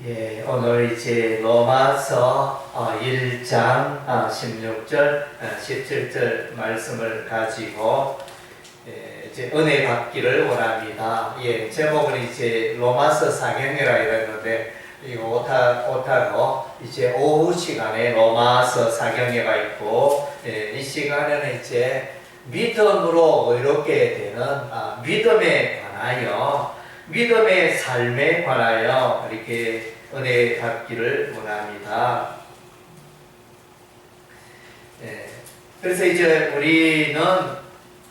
예, 오늘 이제 로마서 1장 16절, 17절 말씀을 가지고 이제 은혜 받기를 원합니다. 예, 제목은 이제 로마서 사경이라 이랬는데 이거 오타로 이제 오후 시간에 로마서 사경회가 있고, 이 시간에는 이제 믿음으로 의롭게 되는 믿음에 관하여 믿음의 삶에 관하여 이렇게 은혜 받기를 원합니다. 그래서 이제 우리는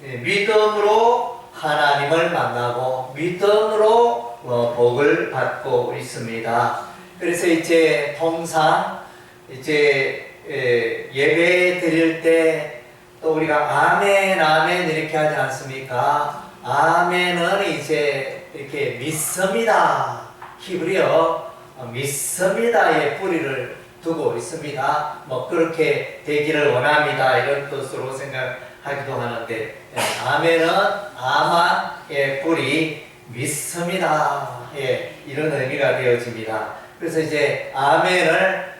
믿음으로 하나님을 만나고 믿음으로 복을 받고 있습니다. 그래서 이제 통상 이제 예배 드릴 때 또 우리가 아멘 아멘 이렇게 하지 않습니까? 아멘은 이제 이렇게 믿습니다. 히브리어 믿습니다의 뿌리를 두고 있습니다. 뭐 그렇게 되기를 원합니다. 이런 뜻으로 생각하기도 하는데, 아멘은 아마의 뿌리 믿습니다. 예, 이런 의미가 되어집니다. 그래서 이제 아멘을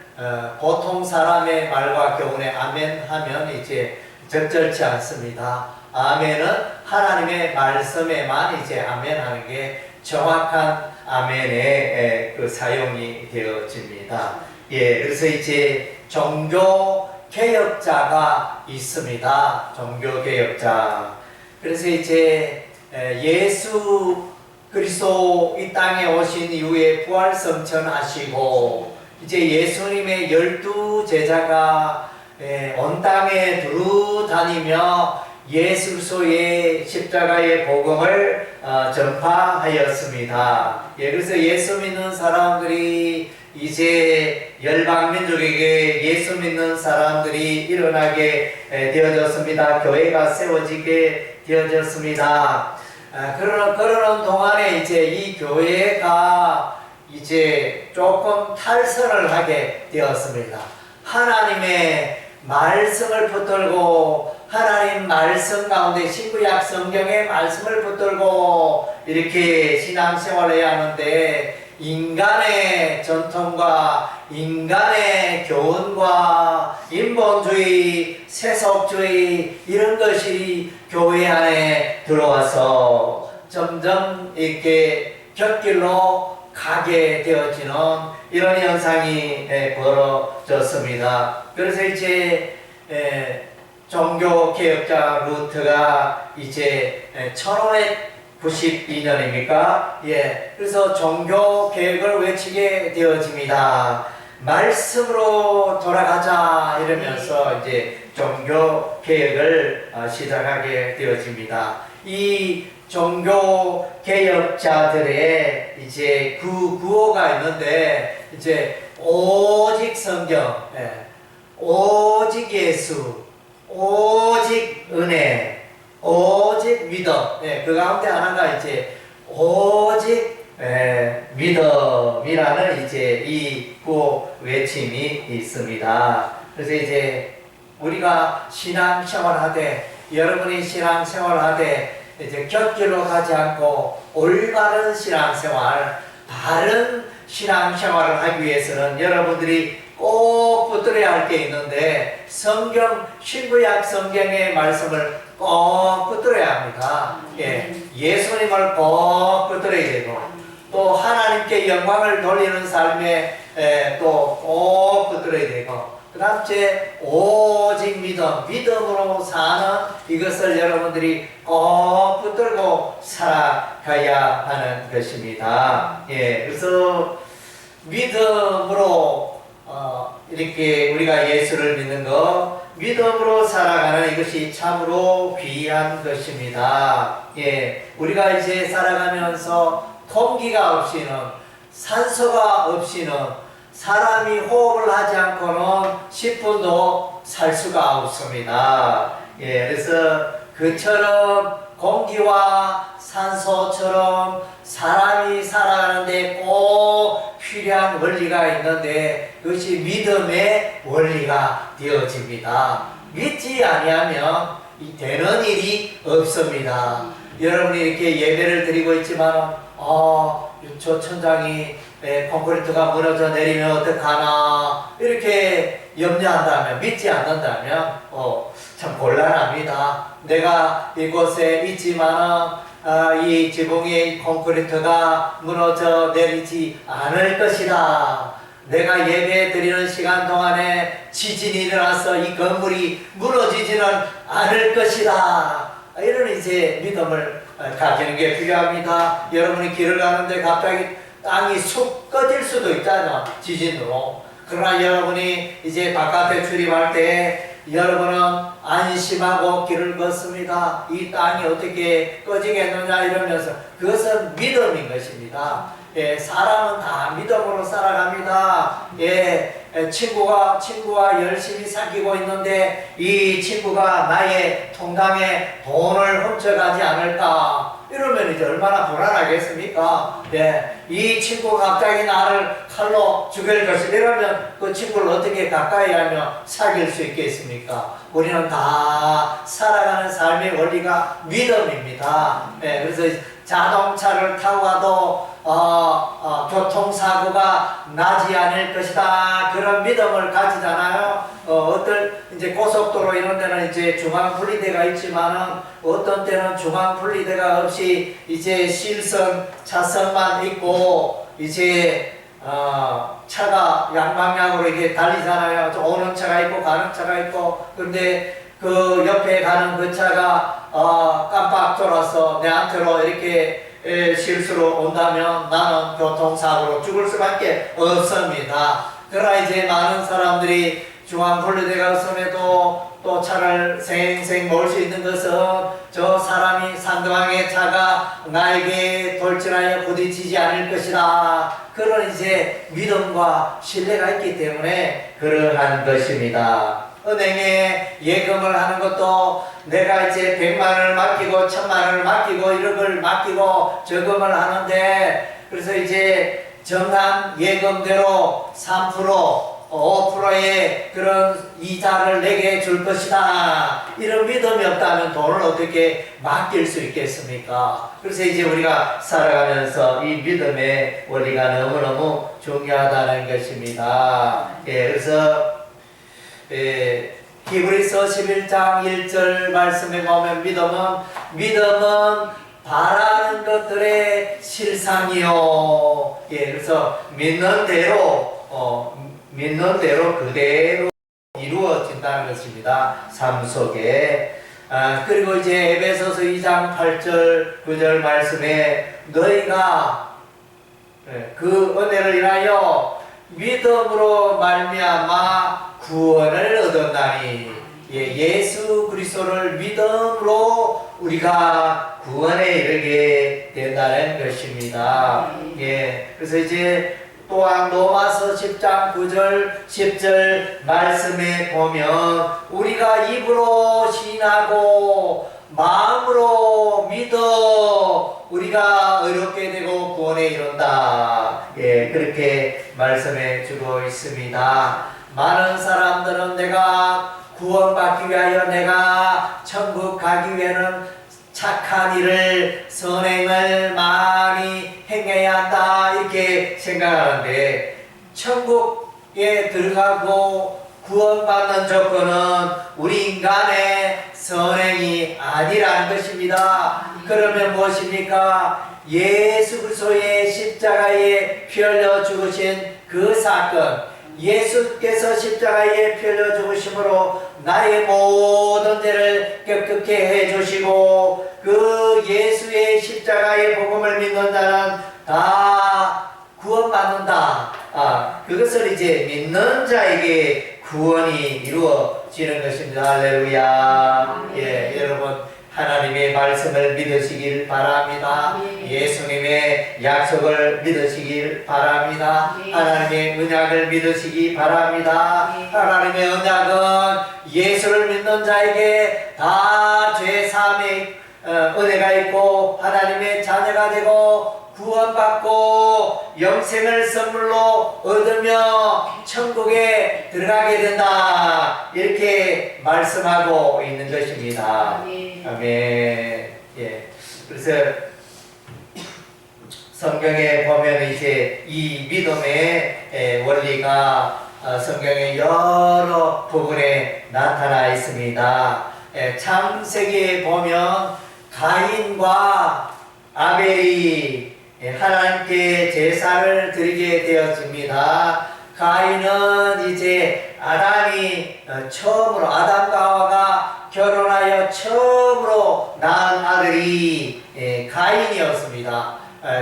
보통 사람의 말과 교훈에 아멘 하면 이제 적절치 않습니다. 아멘은 하나님의 말씀에만 이제 아멘 하는 게 정확한 아멘의 그 사용이 되어집니다. 예, 그래서 이제 종교 개혁자가 있습니다. 종교 개혁자. 그래서 이제 예수 그리스도 이 땅에 오신 이후에 부활성천하시고 이제 예수님의 12 제자가 온 땅에 두루 다니며 예수 그리스도의 십자가의 복음을 전파하였습니다. 예, 그래서 예수 믿는 사람들이 이제 열방민족에게 예수 믿는 사람들이 일어나게 되어졌습니다. 교회가 세워지게 되어졌습니다. 그러는 동안에 이제 이 교회가 이제 조금 탈선을 하게 되었습니다. 하나님의 말씀을 붙들고 하나님 말씀 가운데 신구약 성경의 말씀을 붙들고 이렇게 신앙생활을 해야 하는데, 인간의 전통과 인간의 교훈과 인본주의, 세속주의 이런 것이 교회 안에 들어와서 점점 이렇게 곁길로 가게 되어지는 이런 현상이 벌어졌습니다. 그래서 이제 종교개혁자 루트가 이제 1592년입니까? 예. 그래서 종교개혁을 외치게 되어집니다. 말씀으로 돌아가자 이러면서 이제 종교개혁을 시작하게 되어집니다. 이 종교개혁자들의 이제 구호가 있는데, 이제 오직 성경, 오직 예수, 오직 은혜, 오직 믿음. 그 가운데 하나가 이제 오직 믿음이라는 이제 이 구호 외침이 있습니다. 그래서 이제 우리가 신앙생활하되, 여러분이 신앙생활하되 이제 곁길로 가지 않고 올바른 신앙생활, 바른 신앙생활을 하기 위해서는 여러분들이 꼭 붙들어야 할 게 있는데, 성경, 신구약 성경의 말씀을 꼭 붙들어야 합니다. 예, 예수님을 꼭 붙들어야 되고, 또 하나님께 영광을 돌리는 삶에 또 꼭 붙들어야 되고, 그 다음 째 오직 믿음으로 사는 이것을 여러분들이 꼭 붙들고 살아가야 하는 것입니다. 예, 그래서 믿음으로 이렇게 우리가 예수를 믿는 것, 믿음으로 살아가는 이것이 참으로 귀한 것입니다. 예, 우리가 이제 살아가면서 공기가 없이는, 산소가 없이는, 사람이 호흡을 하지 않고는 10분도 살 수가 없습니다. 예, 그래서 그처럼 공기와 산소처럼 사람이 살아가는데 꼭 필요한 원리가 있는데, 그것이 믿음의 원리가 되어집니다. 믿지 아니하면 되는 일이 없습니다. 여러분이 이렇게 예배를 드리고 있지만 저 천장이 콘크리트가 무너져 내리면 어떡하나 이렇게 염려한다면, 믿지 않는다면 참 곤란합니다. 내가 이곳에 있지만 이 지붕의 콘크리트가 무너져 내리지 않을 것이다. 내가 예배 드리는 시간 동안에 지진이 일어나서 이 건물이 무너지지는 않을 것이다. 이런 이제 믿음을 가지는 게 필요합니다. 여러분이 길을 가는데 갑자기 땅이 쑥 꺼질 수도 있잖아, 지진으로. 그러나 여러분이 이제 바깥에 출입할 때 여러분은 안심하고 길을 걷습니다. 이 땅이 어떻게 꺼지겠느냐 이러면서, 그것은 믿음인 것입니다. 사람은 다 믿음으로 살아갑니다. 친구와 열심히 사귀고 있는데 이 친구가 나의 통장에 돈을 훔쳐가지 않을까? 이러면 이제 얼마나 불안하겠습니까? 이 친구가 갑자기 나를 칼로 죽일 것이다 이러면 그 친구를 어떻게 가까이 하며 사귈 수 있겠습니까? 우리는 다 살아가는 삶의 원리가 믿음입니다. 그래서 자동차를 타고 가도 교통사고가 나지 않을 것이다, 그런 믿음을 가지잖아요. 이제 고속도로 이런 데는 이제 중앙분리대가 있지만은 어떤 때는 중앙분리대가 없이 이제 실선 차선만 있고 이제 차가 양방향으로 이렇게 달리잖아요. 오는 차가 있고 가는 차가 있고. 근데 그 옆에 가는 그 차가 깜빡 돌아서 내한테로 이렇게 실수로 온다면 나는 교통사고로 죽을 수밖에 없습니다. 그러나 이제 많은 사람들이 중앙분리대가 없음에도 또 차를 생생 몰 수 있는 것은 저 사람이 상대방의 차가 나에게 돌진하여 부딪히지 않을 것이다, 그런 이제 믿음과 신뢰가 있기 때문에 그러한 것입니다. 은행에 예금을 하는 것도 내가 이제 100만원을 맡기고 1000만원을 맡기고 1억을 맡기고 저금을 하는데, 그래서 이제 정한 예금대로 3% 5%의 그런 이자를 내게 줄 것이다, 이런 믿음이 없다면 돈을 어떻게 맡길 수 있겠습니까? 그래서 이제 우리가 살아가면서 이 믿음의 원리가 너무너무 중요하다는 것입니다. 그래서 히브리서 11장 1절 말씀에 보면 믿음은 바라는 것들의 실상이요. 그래서 믿는 대로 그대로 이루어진다는 것입니다, 삶 속에. 그리고 이제 에베소서 2장 8절 9절 말씀에 너희가 그 은혜를 인하여 믿음으로 말미암아 구원을 얻었나니, 예수 그리스도를 믿음으로 우리가 구원에 이르게 된다는 것입니다. 그래서 이제 또한 로마서 10장 9절 10절 말씀에 보면 우리가 입으로 시인하고 마음으로 믿어 우리가 의롭게 되고 구원에 이른다, 그렇게 말씀해 주고 있습니다. 많은 사람들은 내가 구원받기 위하여, 내가 천국 가기 위해는 착한 일을, 선행을 많이 행해야 한다, 이렇게 생각하는데, 천국에 들어가고 구원받는 조건은 우리 인간의 선행이 아니라는 것입니다. 그러면 무엇입니까? 예수 그리스도의 십자가에 피 흘려 죽으신 그 사건, 예수께서 십자가에 피 흘려 죽으심으로 나의 모든 죄를 깨끗게 해주시고, 그 예수의 십자가의 복음을 믿는 자는 다 구원받는다. 그것을 이제 믿는 자에게 구원이 이루어지는 것입니다. 할렐루야. 여러분, 하나님의 말씀을 믿으시길 바랍니다. 예수님의 약속을 믿으시길 바랍니다. 하나님의 언약을 믿으시기 바랍니다. 하나님의 언약은 예수를 믿는 자에게 다 죄사함의 은혜가 있고 하나님의 자녀가 되고 구원받고 영생을 선물로 얻으며 천국에 들어가게 된다, 이렇게 말씀하고 있는 것입니다. 아멘. 그래서 성경에 보면 이제 이 믿음의 원리가 성경의 여러 부분에 나타나 있습니다. 창세기에 보면 가인과 아벨이 하나님께 제사를 드리게 되었습니다. 가인은 이제 아담이 처음으로 아담과 하와가 결혼하여 처음으로 낳은 아들이 가인이었습니다.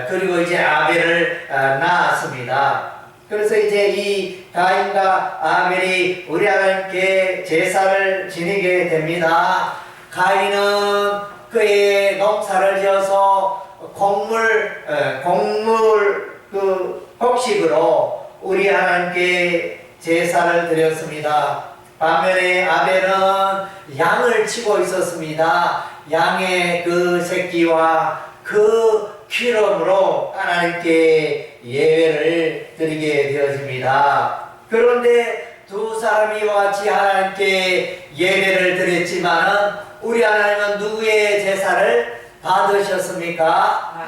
그리고 이제 아벨을 낳았습니다. 그래서 이제 이 가인과 아벨이 우리 하나님께 제사를 지내게 됩니다. 가인은 그의 농사를 지어서 곡물 곡식으로 우리 하나님께 제사를 드렸습니다. 반면에 아벨은 양을 치고 있었습니다. 양의 그 새끼와 그 기름으로 하나님께 예배를 드리게 되었습니다. 그런데 두 사람이 같이 하나님께 예배를 드렸지만은 우리 하나님은 누구의 제사를 받으셨습니까?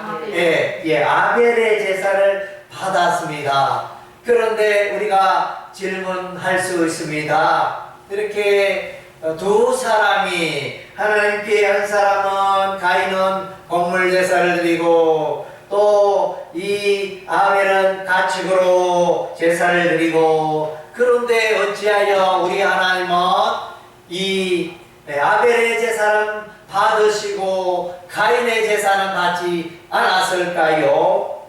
아벨의 제사를 받았습니다. 그런데 우리가 질문할 수 있습니다. 이렇게 두 사람이 하나님께 한 사람은 가인은 곡물 제사를 드리고 또 이 아벨은 가축으로 제사를 드리고 그런데 어찌하여 우리 하나님은 이 아벨의 제사는 받으시고 가인의 제사는 받지 않았을까요?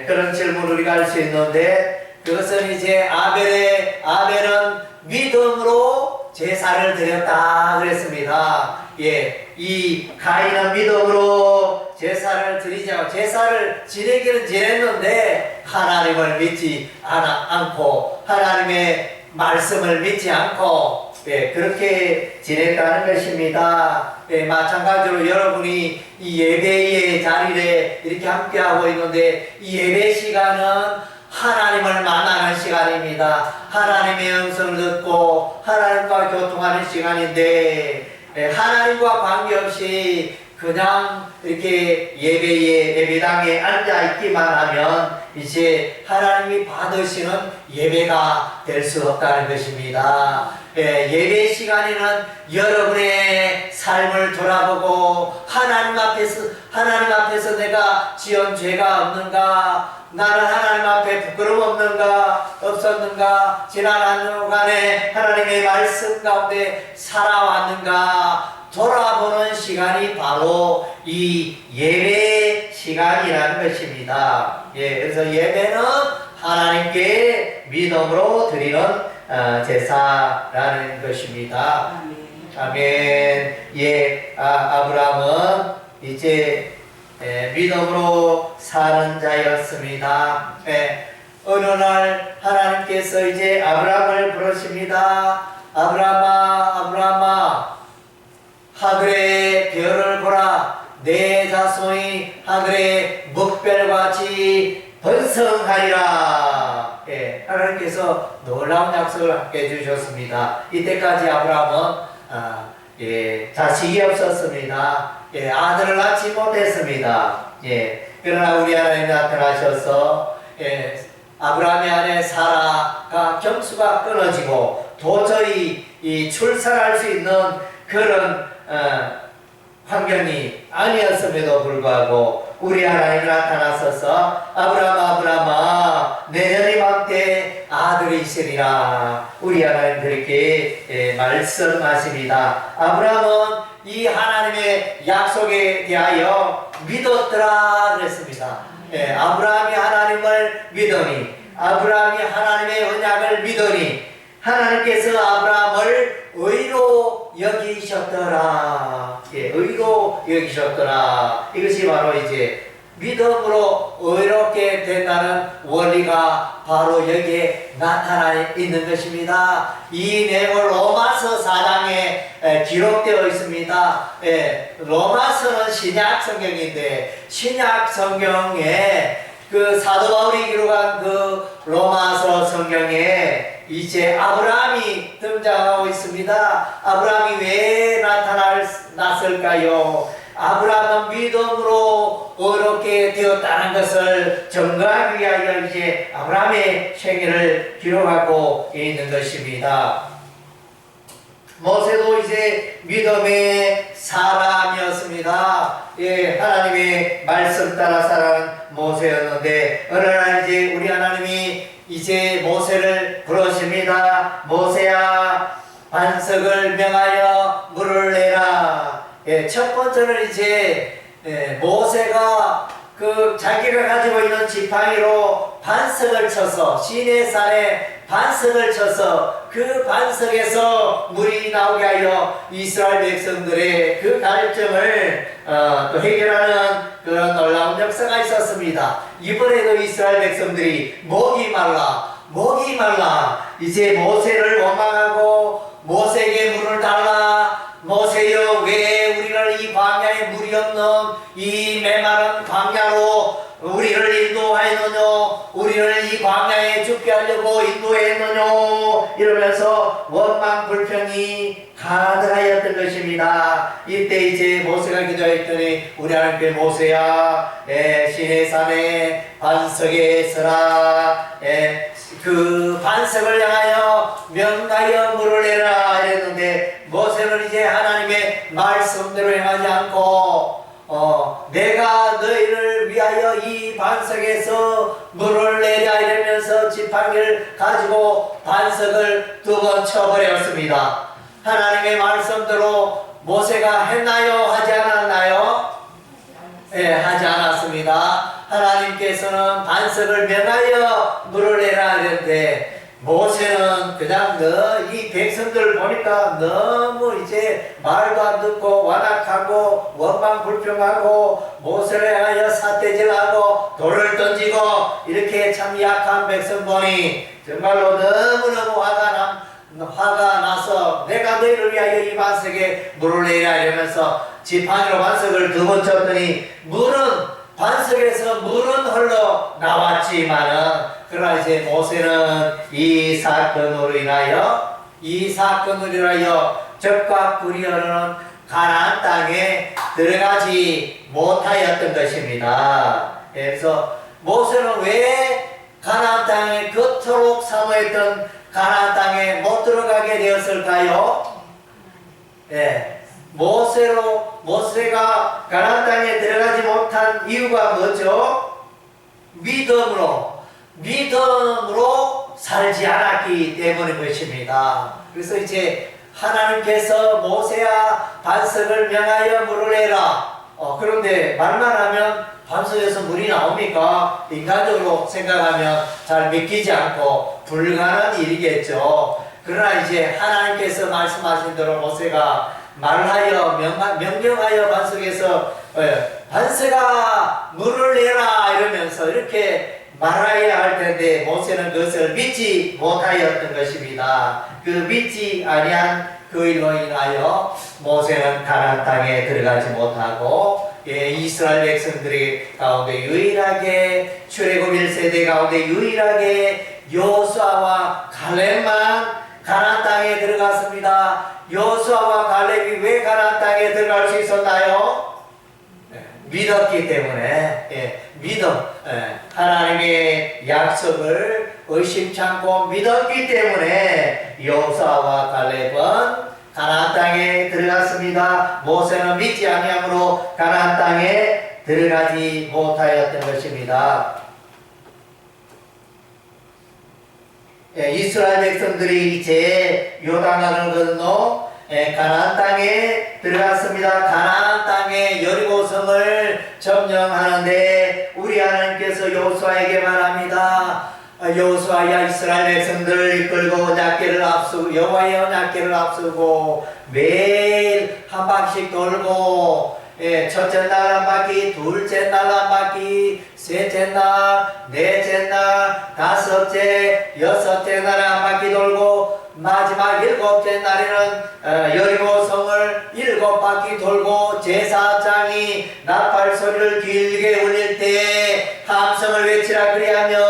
그런 질문을 우리가 할 수 있는데 그것은 이제 아벨은 믿음으로 제사를 드렸다 그랬습니다. 이 가인은 믿음으로 제사를 드리자 제사를 지내기는 지냈는데 하나님을 믿지 않고 하나님의 말씀을 믿지 않고 그렇게 지냈다는 것입니다. 마찬가지로 여러분이 이 예배의 자리에 이렇게 함께하고 있는데 이 예배 시간은 하나님을 만나는 시간입니다. 하나님의 음성을 듣고 하나님과 교통하는 시간인데 하나님과 관계없이 그냥 이렇게 예배당에 앉아있기만 하면 이제 하나님이 받으시는 예배가 될 수 없다는 것입니다. 예배 시간에는 여러분의 삶을 돌아보고 하나님 앞에서 내가 지은 죄가 없는가, 나는 하나님 앞에 부끄러움 없었는가, 지난 한 주간에 하나님의 말씀 가운데 살아왔는가 돌아보는 시간이 바로 이 예배 시간이라는 것입니다. 그래서 예배는 하나님께 믿음으로 드리는 제사라는 것입니다. 아멘. 아브라함은 이제 믿음으로 사는 자였습니다. 어느 날 하나님께서 이제 아브라함을 부르십니다. 아브라함아, 아브라함아, 하늘의 별을 보라. 내 자손이 하늘의 먹별같이 번성하리라. 하나님께서 놀라운 약속을 함께 해주셨습니다. 이때까지 아브라함은 자식이 없었습니다. 아들을 낳지 못했습니다. 그러나 우리 하나님 나타나셔서 아브라함의 아내 사라가 경수가 끊어지고 도저히 출산할 수 있는 그런 환경이 아니었음에도 불구하고 우리 하나님 나타나셔서 아브라함아 내년 이맘때 아들이 있으리라 우리 하나님 그렇게 말씀하십니다. 아브라함은 이 하나님의 약속에 대하여 믿었더라 그랬습니다. 아브라함이 하나님을 믿으니 아브라함이 하나님의 언약을 믿으니 하나님께서 아브라함을 의로 여기셨더라. 의로 여기셨더라. 이것이 바로 이제 믿음으로 의롭게 된다는 원리가 바로 여기에 나타나 있는 것입니다. 이 내용을 로마서 4장에 기록되어 있습니다. 로마서는 신약 성경인데 신약 성경에 그 사도 바울이 기록한 그 로마서 성경에 이제 아브라함이 등장하고 있습니다. 아브라함이 왜 나타났을까요? 아브라함은 믿음으로 어렵게 되었다는 것을 증거하기 위하여 이제 아브라함의 생애를 기록하고 있는 것입니다. 모세도 이제 믿음의 사람이었습니다. 예, 하나님의 말씀 따라 살아가는 모세였는데 어느 날 이제 우리 하나님이 이제 모세를 부르십니다. 모세야, 반석을 명하여 물을 내라. 예, 첫 번째는 이제 모세가 그 자기가 가지고 있는 지팡이로 반석을 쳐서 시내산에 반석을 쳐서 그 반석에서 물이 나오게 하여 이스라엘 백성들의 그 갈증을 또 해결하는 그런 놀라운 역사가 있었습니다. 이번에도 이스라엘 백성들이 목이 말라 이제 모세를 원망하고 모세에게 물을 달라. 모세여, 왜 우리를 이 광야에 물이 없는 이 메마른 광야로 우리를 인도하였느냐, 우리를 이 광야에 죽게 하려고 인도했느냐 이러면서 원망 불평이 가득하였던 것입니다. 이때 이제 모세가 기도했더니 우리 하나님께 모세야, 시내산에 반석에 서라, 그 반석을 향하여 명하여 물을 내라 이랬는데 모세는 이제 하나님의 말씀대로 행하지 않고 내가 너희를 위하여 이 반석에서 물을 내랴 이러면서 지팡이를 가지고 반석을 두 번 쳐버렸습니다. 하나님의 말씀대로 모세가 했나요? 하지 않았나요? 하지 않았습니다. 하나님께서는 반석을 명하여 물을 내라 하는데 모세는 그냥 이 백성들 보니까 너무 이제 말도 안 듣고 완악하고 원망 불평하고 모세를 향하여 삿대질하고 돌을 던지고 이렇게 참 약한 백성 보니 정말로 너무너무 화가 나서 내가 너희를 위하여 이 반석에 물을 내리라 이러면서 지팡이로 반석을 두 번 쳤더니 반석에서 물은 흘러 나왔지만은 그러나 이제 모세는 이 사건으로 인하여 적과 꿀이 흐르는 가나안 땅에 들어가지 못하였던 것입니다. 그래서 모세는 왜 가나안 땅에 그토록 사모했던 가나안 땅에 못 들어가게 되었을까요? 모세가 가나안 땅에 들어가지 못한 이유가 뭐죠? 믿음으로 살지 않았기 때문인 것입니다. 그래서 이제 하나님께서 모세야, 반석을 명하여 물을 내라. 그런데 말만 하면 반석에서 물이 나옵니까? 인간적으로 생각하면 잘 믿기지 않고 불가능한 일이겠죠. 그러나 이제 하나님께서 말씀하신 대로 모세가 명령하여 반석에서 반석아 물을 내라 이러면서 이렇게 말해야 할 텐데 모세는 그것을 믿지 못하였던 것입니다. 그 믿지 아니한 그 일로 인하여 모세는 가나안 땅에 들어가지 못하고 이스라엘 백성들이 가운데 유일하게 출애굽 1세대 가운데 유일하게 여호수아와 갈렙만 가나안 땅에 들어갔습니다. 여호수아와 갈렙이 왜 가나안 땅에 들어갈 수 있었나요? 믿었기 때문에 하나님의 약속을 의심치 않고 믿었기 때문에 여호수아와 갈렙은 가나안 땅에 들어갔습니다. 모세는 믿지 아니함으로 가나안 땅에 들어가지 못하였던 것입니다. 이스라엘 백성들이 이제 요단강을 건너 가나안 땅에 들어갔습니다. 가나안 땅에 여리고성을 점령하는데 우리 하나님께서 여호수아에게 말합니다. 여호수아야, 이스라엘 백성들을 이끌고 여호와의 언약궤를 앞서고 매일 한 바퀴씩 돌고 첫째 날 한 바퀴, 둘째 날 한 바퀴, 셋째 날, 넷째 날, 다섯째, 여섯째 날 한 바퀴 돌고 마지막 일곱째 날에는 여리고성을 7바퀴 돌고 제사장이 나팔 소리를 길게 울릴 때 함성을 외치라. 그리하면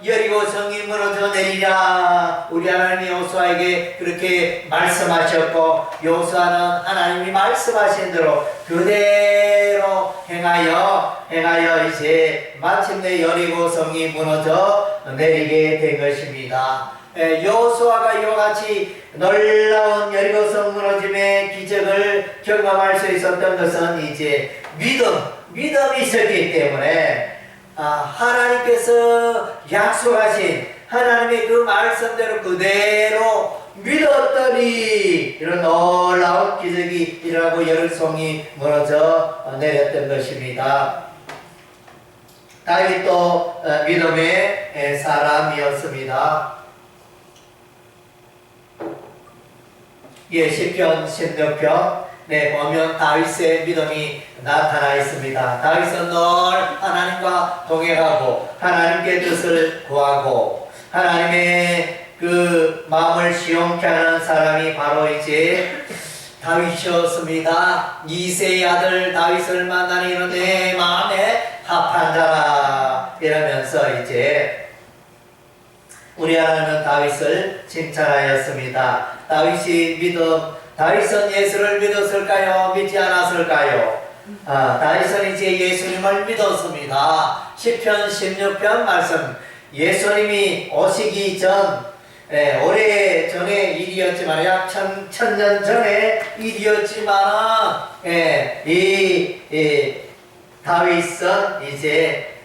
여리고성이 무너져 내리라. 우리 하나님이 여호수아에게 그렇게 말씀하셨고 여호수아는 하나님이 말씀하신 대로 그대로 행하여 이제 마침내 여리고 성이 무너져 내리게 된 것입니다. 여호수아가 이와 같이 놀라운 여리고 성 무너짐의 기적을 경험할 수 있었던 것은 이제 믿음이 있었기 때문에 하나님께서 약속하신 하나님의 그 말씀대로 그대로 믿었더니 이런 놀라운 기적이 일어나고 여리고성이 무너져 내렸던 것입니다. 다윗도 믿음의 사람이었습니다. 시편 16편 보면 다윗의 믿음이 나타나 있습니다. 다윗은 늘 하나님과 동행하고 하나님께 뜻을 구하고 하나님의 그 마음을 시원케 하는 사람이 바로 이제 다윗이었습니다. 이새의 아들 다윗을 만나니 이는 내 마음에 합한 자라 이러면서 이제 우리 하나님은 다윗을 칭찬하였습니다. 다윗은 예수를 믿었을까요? 믿지 않았을까요? 다윗은 이제 예수님을 믿었습니다. 시편 16편 말씀, 예수님이 오시기 전 오래 전의 일이었지만 약 천년 전의 일이었지만 이 다윗은 이제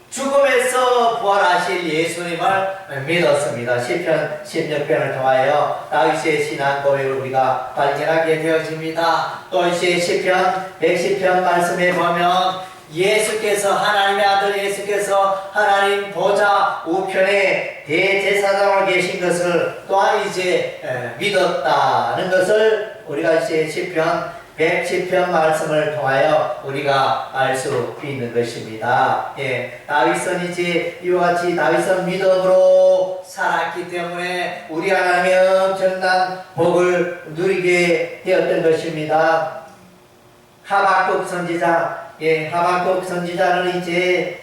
죽음에서 부활하실 예수님을 믿었습니다. 시편 16편을 통하여 다윗의 신앙 고백을 우리가 발견하게 되어집니다. 또 이제 시편 110편 말씀에 보면 예수께서 하나님의 아들 예수께서 하나님 보좌 우편에 대제사장으로 계신 것을 또한 이제 믿었다는 것을 우리가 이제 시편 110편 말씀을 통하여 우리가 알 수 있는 것입니다. 다윗은 이제 이와 같이 다윗은 믿음으로 살았기 때문에 우리 하나님의 엄청난 복을 누리게 되었던 것입니다. 하박국 선지자, 하박국 선지자는 이제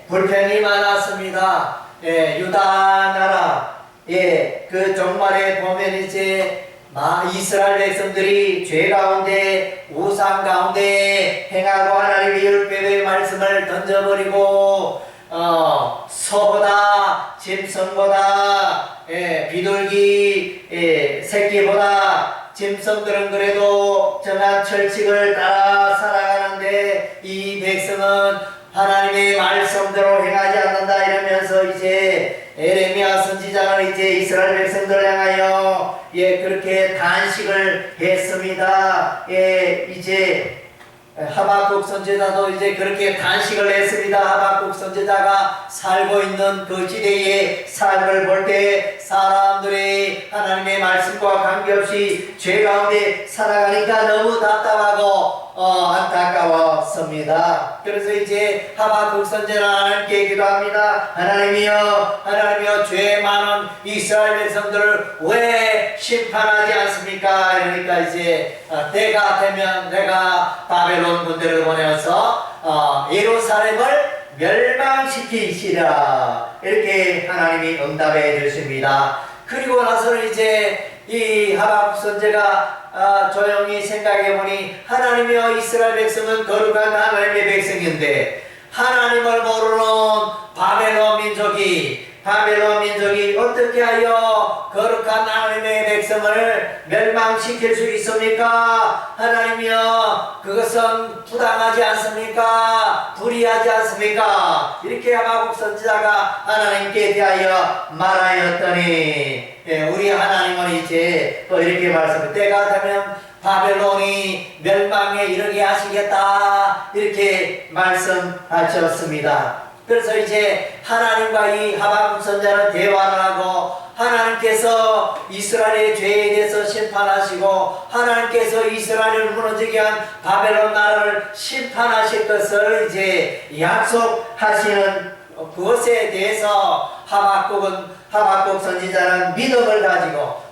불평이 많았습니다. 유다 나라, 그 종말에 보면 이제 이스라엘 백성들이 죄 가운데 우상 가운데 행하고 하나님의 율법의 말씀을 던져버리고 소보다 짐승보다 비둘기 새끼보다 짐승들은 그래도 정한 철칙을 따라 살아가는데 이 백성은 하나님의 말씀대로 행하지 않는다 이러면서 이제 에레미야 선지자는 이제 이스라엘 백성들을 향하여 그렇게 단식을 했습니다. 이제 하박국 선지자도 이제 그렇게 단식을 했습니다. 하박국 선지자가 살고 있는 그 지대의 삶을 볼 때 사람들이 하나님의 말씀과 관계없이 죄 가운데 살아가니까 너무 답답하고 안타까웠습니다. 그래서 이제 하박국 선지자는 하나님께 기도합니다. 하나님이여 죄 많은 이스라엘 백성들을 왜 심판하지 않습니까? 이러니까 이제 때가 되면 내가 바벨론 군대를 보내어서 예루살렘을 멸망시키시라 이렇게 하나님이 응답해 주십니다. 그리고 나서는 이제 이 하박국 선지자가 조용히 생각해보니 하나님이여 이스라엘 백성은 거룩한 하나님의 백성인데 하나님을 모르는 바벨론 민족이 어떻게 하여 거룩한 하나님의 백성을 멸망시킬 수 있습니까? 하나님이여 그것은 부당하지 않습니까? 불의하지 않습니까? 이렇게 하박국 선지자가 하나님께 대하여 말하였더니 우리 하나님은 이제 또 이렇게 말씀을 때가 되면 바벨론이 멸망에 이르게 하시겠다 이렇게 말씀하셨습니다. 그래서 이제 하나님과 이 하박국 선지자는 대화를 하고 하나님께서 이스라엘의 죄에 대해서 심판하시고 하나님께서 이스라엘을 무너지게 한 바벨론 나라를 심판하실 것을 이제 약속하시는 그것에 대해서 하박국 선지자는 믿음을 가지고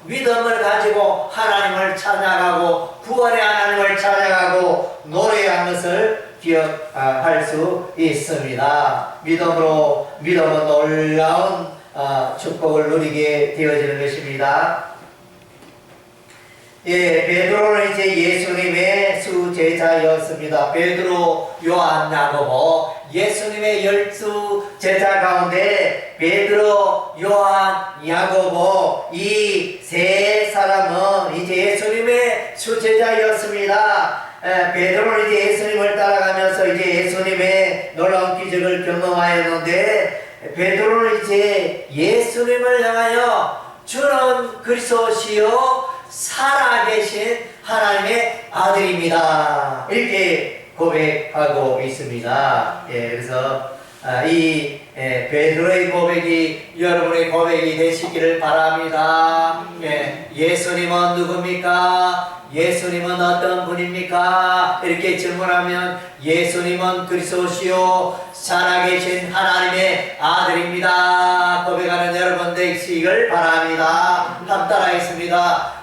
하나님을 찬양하고 구원의 하나님을 찬양하고 노래한 것을 기억할 수 있습니다. 믿음은 놀라운 축복을 누리게 되어지는 것입니다. 예, 베드로는 이제 예수님의 수제자였습니다. 베드로, 요한, 야고보, 예수님의 12제자 가운데 베드로, 요한, 야고보 이 세 사람은 이제 예수님의 수제자였습니다. 베드로는 이제 예수님을 따라가면서 이제 예수님의 놀라운 기적을 경험하였는데 베드로는 이제 예수님을 향하여 주는 그리스도시요 살아계신 하나님의 아들입니다. 이렇게 고백하고 있습니다. 예, 그래서 이 베드로의 고백이 여러분의 고백이 되시기를 바랍니다. 예, 예수님은 누굽니까? 예수님은 어떤 분입니까? 이렇게 질문하면 예수님은 그리스도시요 살아계신 하나님의 아들입니다. 고백하는 여러분 되시기를 바랍니다. 함 따라하겠습니다.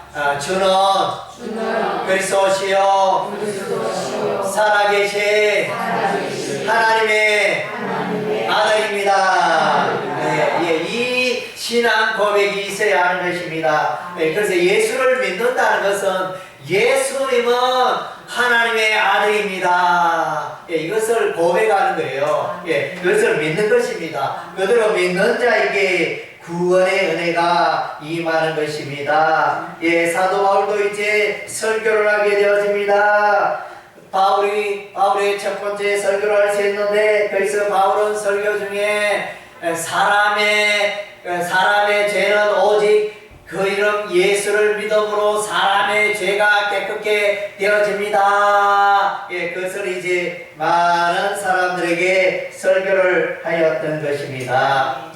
주는 그리스도시요 살아계신 하나님의 아들입니다. 이 신앙 고백이 있어야 하는 것입니다. 그래서 예수를 믿는다는 것은 예수님은 하나님의 아들입니다. 이것을 고백하는 거예요. 그것을 믿는 것입니다. 그대로 믿는 자에게 구원의 은혜가 임하는 것입니다. 사도 바울도 이제 설교를 하게 되어집니다. 바울의 첫 번째 설교를 할 수 있는데 거기서 바울은 설교 중에 사람의 죄는 오직 그 이름 예수를 믿음으로 사람의 죄가 깨끗게 되어집니다. 그것을 이제 많은 사람들에게 설교를 하였던 것입니다.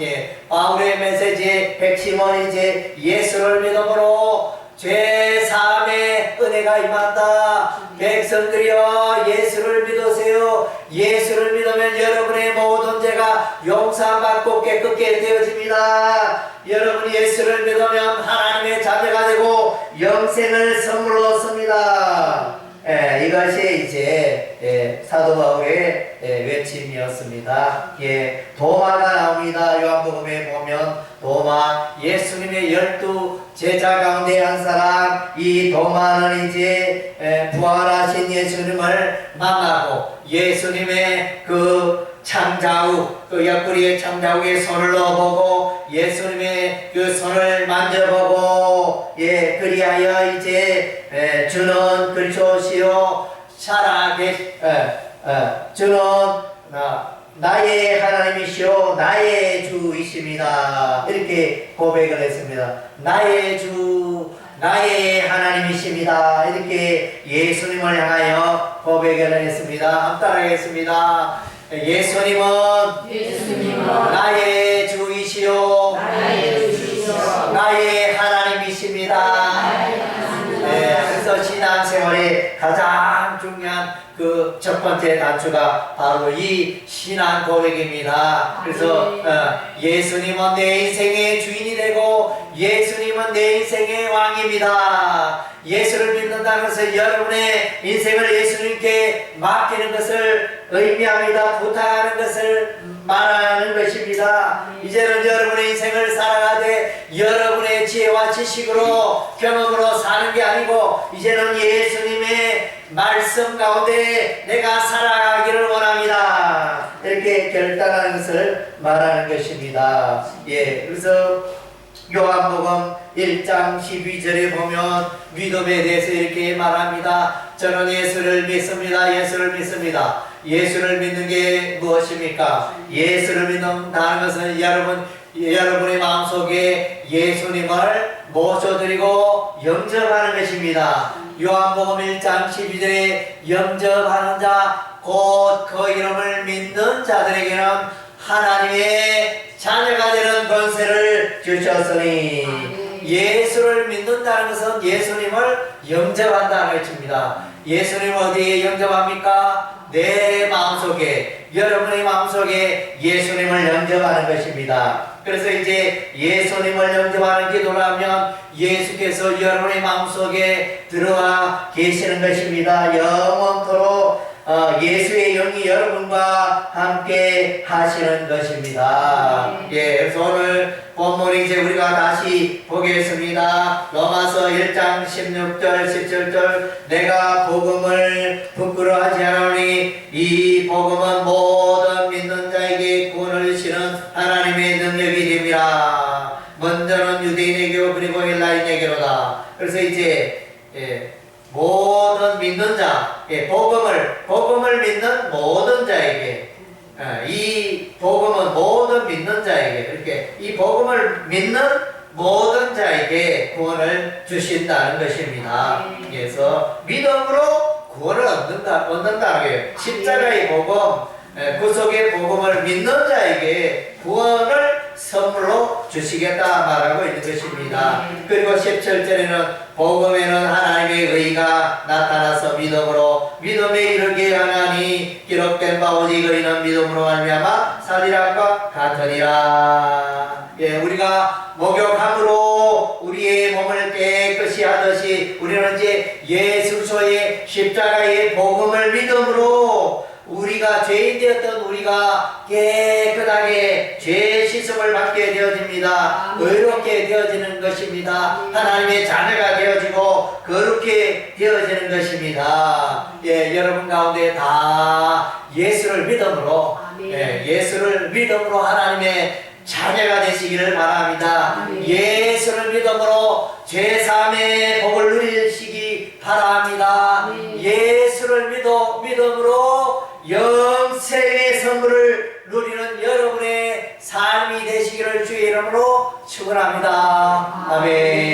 바울의 메시지의 핵심은 이제 예수를 믿음으로 죄 사함의 은혜가 임한다. 백성들이여 예수를 믿으세요. 예수를 믿으면 여러분의 모든 죄가 용서받고 깨끗게 되어집니다. 여러분이 예수를 믿으면 하나님의 자녀가 되고 영생을 선물로 얻습니다. 이것이 이제 사도 바울의 외침이었습니다. 도마가 나옵니다. 요한복음에 보면 도마, 예수님의 12제자 가운데 한 사람, 이 도마는 이제 부활하신 예수님을 만나고 예수님의 그 창자국, 그 옆구리의 창자국에 손을 넣어보고 예수님의 그 손을 만져보고 그리하여 이제 주는 그리스도시요 주는 나의 하나님이시요 나의 주이십니다. 이렇게 고백을 했습니다. 나의 주, 나의 하나님이십니다. 이렇게 예수님을 향하여 고백을 했습니다. 함께 따라하겠습니다. 예수님은 나의 주이시요 나의 하나님이십니다. 그래서 신앙생활의 가장 중요한 그 첫 번째 단추가 바로 이 신앙 고백입니다. 그래서 예수님은 내 인생의 주인이 되고 예수님은 내 인생의 왕입니다. 예수를 믿는다는 것은 여러분의 인생을 예수님께 맡기는 것을 의미합니다. 부탁하는 것을 말하는 것입니다. 이제는 여러분의 인생을 살아가되 여러분의 지혜와 지식으로 경험으로 사는 게 아니고 이제는 예수님의 말씀 가운데 내가 살아가기를 원합니다. 이렇게 결단하는 것을 말하는 것입니다. 그래서 요한복음 1장 12절에 보면 믿음에 대해서 이렇게 말합니다. 저는 예수를 믿습니다. 예수를 믿습니다. 예수를 믿는 게 무엇입니까? 예수를 믿는다는 것은 여러분의 마음속에 예수님을 모셔드리고 영접하는 것입니다. 요한복음 1장 12절에 영접하는 자 곧 그 이름을 믿는 자들에게는 하나님의 자녀가 되는 권세를 주셨으니 예수를 믿는다는 것은 예수님을 영접한다는 것입니다. 예수님 어디에 영접합니까? 내 마음속에, 여러분의 마음속에 예수님을 영접하는 것입니다. 그래서 이제 예수님을 영접하는 기도를 하면 예수께서 여러분의 마음속에 들어와 계시는 것입니다. 영원토록 예수의 영이 여러분과 함께 하시는 것입니다. 예, 그래서 오늘 본문 이제 우리가 다시 보겠습니다. 로마서 1장 16절 17절 내가 복음을 부끄러워하지 않으니 이 복음은 모든 믿는 자에게 구원을 주시는 하나님의 능력이 됨이라. 먼저는 유대인에게로 그리고 헬라인에게로다. 그래서 이제 모든 믿는 자, 복음을 믿는 모든 자에게, 이 복음은 모든 믿는 자에게, 이렇게 이 복음을 믿는 모든 자에게 구원을 주신다는 것입니다. 그래서 믿음으로 구원을 얻는다는 거예요. 십자가의 복음, 구속의 복음을 믿는 자에게 구원을 선물로 주시겠다 말하고 있는 것입니다. 그리고 17절에는 복음에는 하나님의 의가 나타나서 믿음에 이르게 하나니 기록된 바 오직 의는 믿음으로 말미암아 살리라과 같으니라. 예, 우리가 목욕함으로 우리의 몸을 깨끗이 하듯이 우리는 이제 예수 그리스도의 십자가의 복음을 믿음으로 우리가 죄인 되었던 우리가 깨끗하게 죄 씻음을 받게 되어집니다. 의롭게 되어지는 것입니다. 하나님의 자녀가 되어지고 거룩게 되어지는 것입니다. 예, 여러분 가운데 다 예수를 믿음으로 예수를 믿음으로 하나님의 자녀가 되시기를 바랍니다. 예수를 믿음으로 죄사함의 복을 누리시기 바랍니다. 예수를 믿음으로 영생의 선물을 누리는 여러분의 삶이 되시기를 주의 이름으로 축원합니다. 아멘.